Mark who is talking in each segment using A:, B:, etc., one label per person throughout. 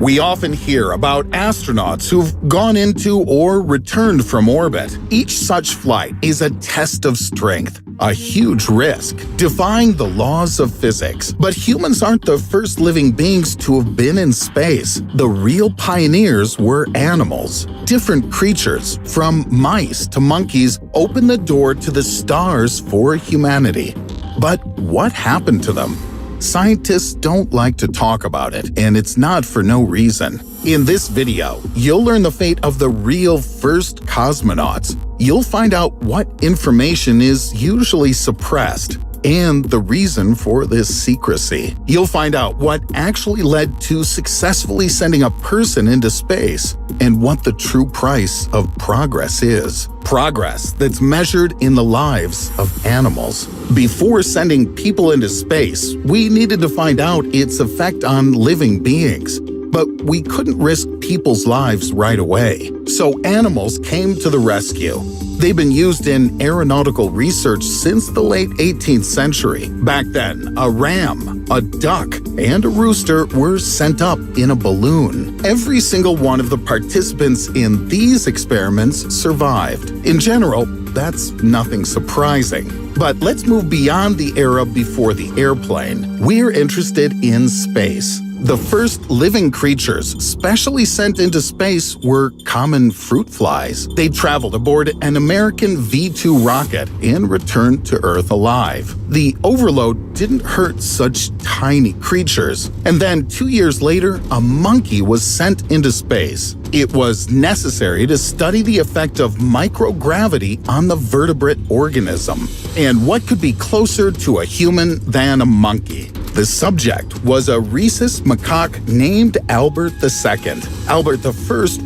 A: We often hear about astronauts who've gone into or returned from orbit. Each such flight is a test of strength, a huge risk, defying the laws of physics. But humans aren't the first living beings to have been in space. The real pioneers were animals. Different creatures, from mice to monkeys, opened the door to the stars for humanity. But what happened to them? Scientists don't like to talk about it, and it's not for no reason. In this video, you'll learn the fate of the real first cosmonauts. You'll find out what information is usually suppressed and the reason for this secrecy. You'll find out what actually led to successfully sending a person into space and what the true price of progress is. Progress that's measured in the lives of animals. Before sending people into space, we needed to find out its effect on living beings. But we couldn't risk people's lives right away, so animals came to the rescue. They've been used in aeronautical research since the late 18th century. Back then, a ram, a duck, and a rooster were sent up in a balloon. Every single one of the participants in these experiments survived. In general, that's nothing surprising. But let's move beyond the era before the airplane. We're interested in space. The first living creatures specially sent into space were common fruit flies. They traveled aboard an American V-2 rocket and returned to Earth alive. The overload didn't hurt such tiny creatures. And then 2 years later, a monkey was sent into space. It was necessary to study the effect of microgravity on the vertebrate organism. And what could be closer to a human than a monkey? The subject was a rhesus macaque named Albert II. Albert I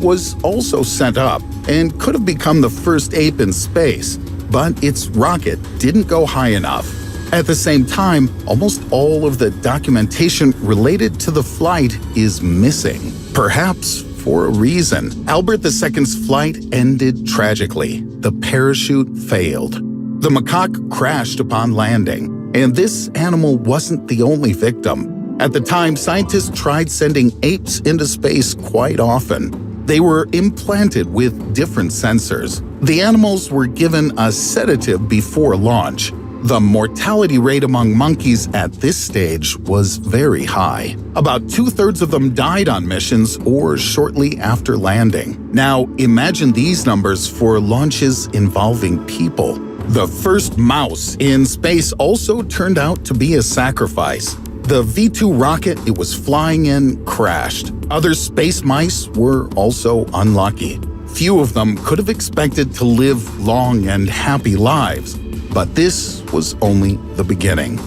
A: was also sent up and could have become the first ape in space, but its rocket didn't go high enough. At the same time, almost all of the documentation related to the flight is missing. Perhaps for a reason. Albert II's flight ended tragically. The parachute failed. The macaque crashed upon landing. And this animal wasn't the only victim. At the time, scientists tried sending apes into space quite often. They were implanted with different sensors. The animals were given a sedative before launch. The mortality rate among monkeys at this stage was very high. About 2/3 of them died on missions or shortly after landing. Now, imagine these numbers for launches involving people. The first mouse in space also turned out to be a sacrifice. The V-2 rocket it was flying in crashed. Other space mice were also unlucky. Few of them could have expected to live long and happy lives, but this was only the beginning.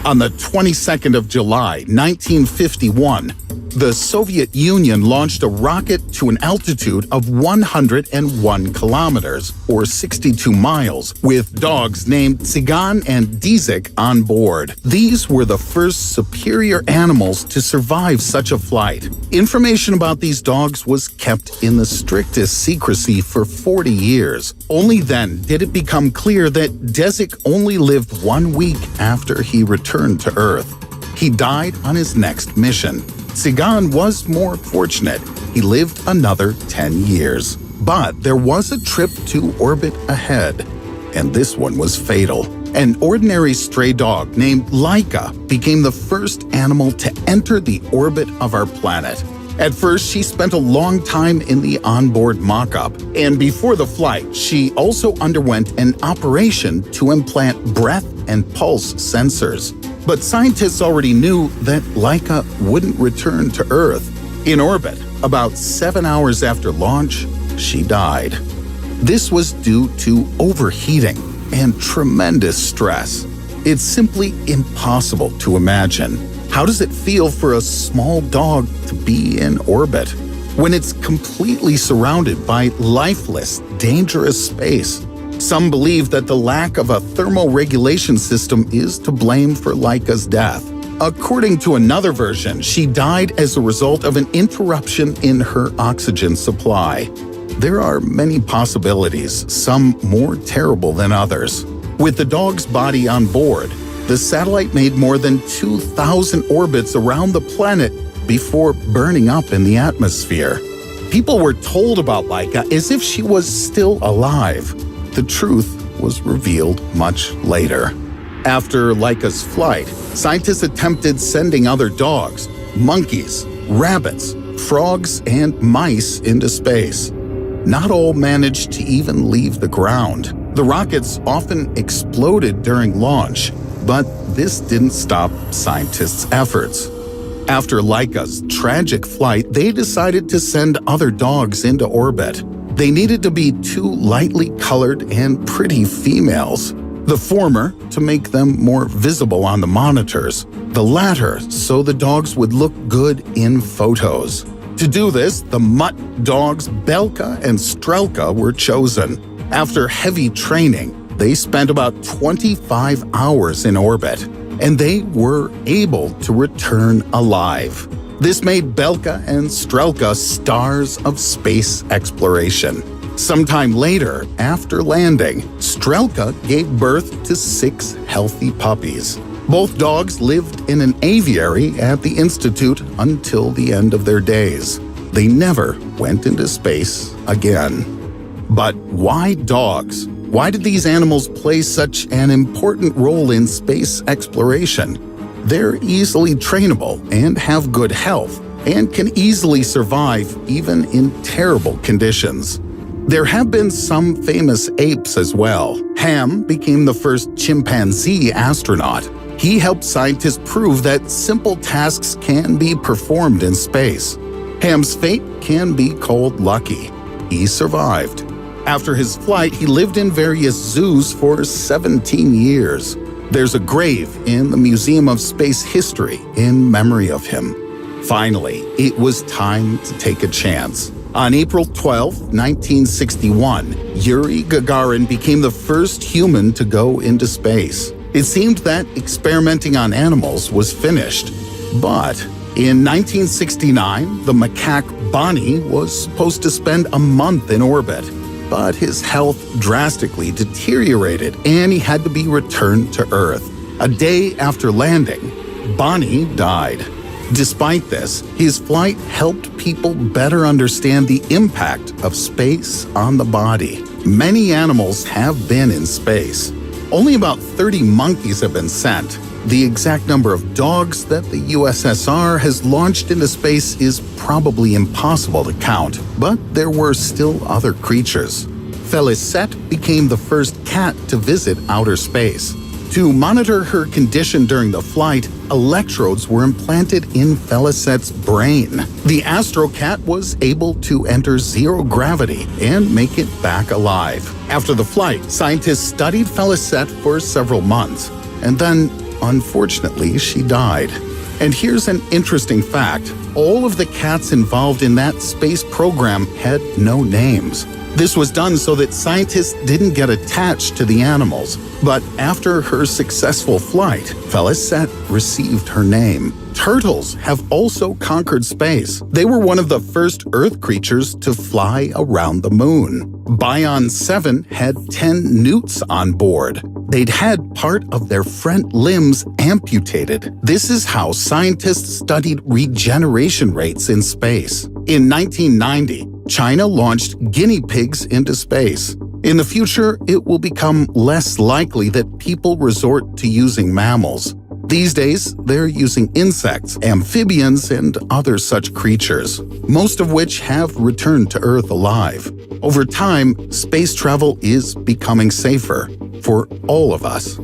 A: On the 22nd of July, 1951, the Soviet Union launched a rocket to an altitude of 101 kilometers, or 62 miles, with dogs named Tsigan and Dizik on board. These were the first superior animals to survive such a flight. Information about these dogs was kept in the strictest secrecy for 40 years. Only then did it become clear that Dizik only lived 1 week after he returned to Earth. He died on his next mission. Tsigan was more fortunate. He lived another 10 years. But there was a trip to orbit ahead, and this one was fatal. An ordinary stray dog named Laika became the first animal to enter the orbit of our planet. At first, she spent a long time in the onboard mock-up, and before the flight, she also underwent an operation to implant breath and pulse sensors. But scientists already knew that Laika wouldn't return to Earth. In orbit, about 7 hours after launch, she died. This was due to overheating and tremendous stress. It's simply impossible to imagine. How does it feel for a small dog to be in orbit when it's completely surrounded by lifeless, dangerous space? Some believe that the lack of a thermoregulation system is to blame for Laika's death. According to another version, she died as a result of an interruption in her oxygen supply. There are many possibilities, some more terrible than others. With the dog's body on board, the satellite made more than 2,000 orbits around the planet before burning up in the atmosphere. People were told about Laika as if she was still alive. The truth was revealed much later. After Laika's flight, scientists attempted sending other dogs, monkeys, rabbits, frogs, and mice into space. Not all managed to even leave the ground. The rockets often exploded during launch, but this didn't stop scientists' efforts. After Laika's tragic flight, they decided to send other dogs into orbit. They needed to be two lightly colored and pretty females. The former to make them more visible on the monitors, the latter so the dogs would look good in photos. To do this, the mutt dogs Belka and Strelka were chosen. After heavy training, they spent about 25 hours in orbit, and they were able to return alive. This made Belka and Strelka stars of space exploration. Sometime later, after landing, Strelka gave birth to 6 healthy puppies. Both dogs lived in an aviary at the Institute until the end of their days. They never went into space again. But why dogs? Why did these animals play such an important role in space exploration? They're easily trainable and have good health, and can easily survive even in terrible conditions. There have been some famous apes as well. Ham became the first chimpanzee astronaut. He helped scientists prove that simple tasks can be performed in space. Ham's fate can be called lucky. He survived. After his flight, he lived in various zoos for 17 years. There's a grave in the Museum of Space History in memory of him. Finally, it was time to take a chance. On April 12, 1961, Yuri Gagarin became the first human to go into space. It seemed that experimenting on animals was finished. But in 1969, the macaque Bonnie was supposed to spend a month in orbit. But his health drastically deteriorated and he had to be returned to Earth. A day after landing, Bonnie died. Despite this, his flight helped people better understand the impact of space on the body. Many animals have been in space. Only about 30 monkeys have been sent. The exact number of dogs that the USSR has launched into space is probably impossible to count, but there were still other creatures. Felicette became the first cat to visit outer space. To monitor her condition during the flight, electrodes were implanted in Felicette's brain. The astrocat was able to enter zero gravity and make it back alive. After the flight, scientists studied Felicette for several months, and then, unfortunately, she died. And here's an interesting fact. All of the cats involved in that space program had no names. This was done so that scientists didn't get attached to the animals. But after her successful flight, Felicette received her name. Turtles have also conquered space. They were one of the first Earth creatures to fly around the moon. Bion 7 had 10 newts on board. They'd had part of their front limbs amputated. This is how scientists studied regeneration rates in space. In 1990, China launched guinea pigs into space. In the future, it will become less likely that people resort to using mammals. These days, they're using insects, amphibians, and other such creatures, most of which have returned to Earth alive. Over time, space travel is becoming safer for all of us.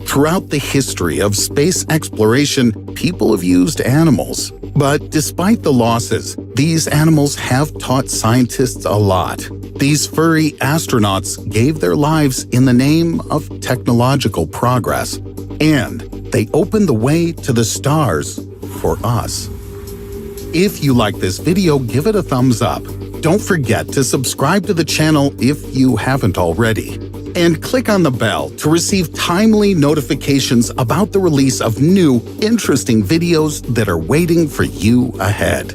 A: Throughout the history of space exploration, people have used animals. But despite the losses, these animals have taught scientists a lot. These furry astronauts gave their lives in the name of technological progress, and they opened the way to the stars for us. If you like this video, give it a thumbs up. Don't forget to subscribe to the channel if you haven't already. And click on the bell to receive timely notifications about the release of new, interesting videos that are waiting for you ahead.